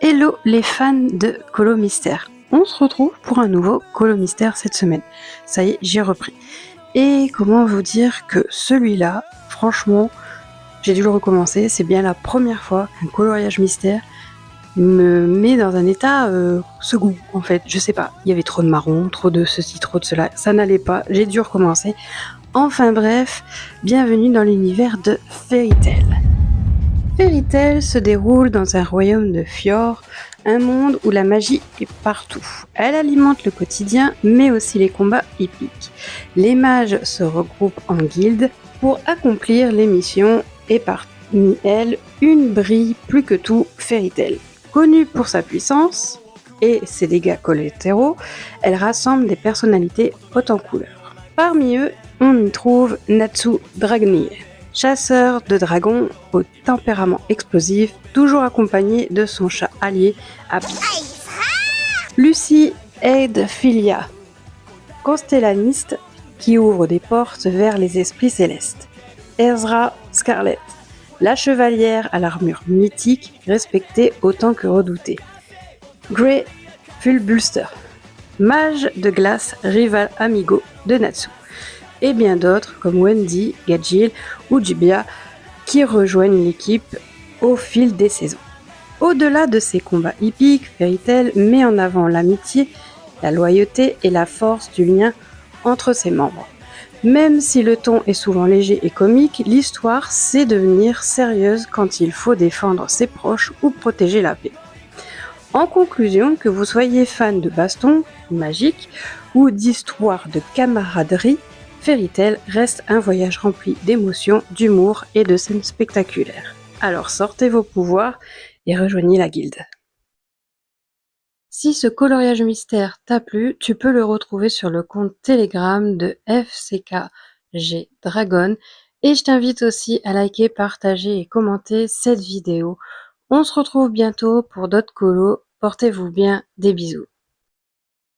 Hello les fans de Colo Mystère. On se retrouve pour un nouveau Colo Mystère cette semaine. Ça y est, j'ai repris. Et comment vous dire que celui-là, franchement, j'ai dû le recommencer. C'est bien la première fois qu'un coloriage mystère me met dans un état second, en fait. Je sais pas, il y avait trop de marron, trop de ceci, trop de cela. Ça n'allait pas, j'ai dû recommencer. Enfin bref, bienvenue dans l'univers de Fairy Tail. Fairy Tail se déroule dans un royaume de Fjord, un monde où la magie est partout. Elle alimente le quotidien, mais aussi les combats épiques. Les mages se regroupent en guildes pour accomplir les missions et parmi elles, une brille plus que tout, Fairy Tail. Connue pour sa puissance et ses dégâts collatéraux, elle rassemble des personnalités hautes en couleurs. Parmi eux, on y trouve Natsu Dragnir, chasseur de dragons au tempérament explosif, toujours accompagné de son chat allié Happy. Lucy Aide Philia, constellaniste qui ouvre des portes vers les esprits célestes. Ezra Scarlet, la chevalière à l'armure mythique, respectée autant que redoutée. Grey Fulbulster, mage de glace, rival amigo de Natsu. Et bien d'autres comme Wendy, Gajil ou Jubia qui rejoignent l'équipe au fil des saisons. Au-delà de ces combats hippiques, Fairy Tail met en avant l'amitié, la loyauté et la force du lien entre ses membres. Même si le ton est souvent léger et comique, l'histoire sait devenir sérieuse quand il faut défendre ses proches ou protéger la paix. En conclusion, que vous soyez fan de baston, magique ou d'histoire de camaraderie, Fairy Tail reste un voyage rempli d'émotions, d'humour et de scènes spectaculaires. Alors sortez vos pouvoirs et rejoignez la guilde. Si ce coloriage mystère t'a plu, tu peux le retrouver sur le compte Telegram de FCKG Dragon et je t'invite aussi à liker, partager et commenter cette vidéo. On se retrouve bientôt pour d'autres colos. Portez-vous bien, des bisous.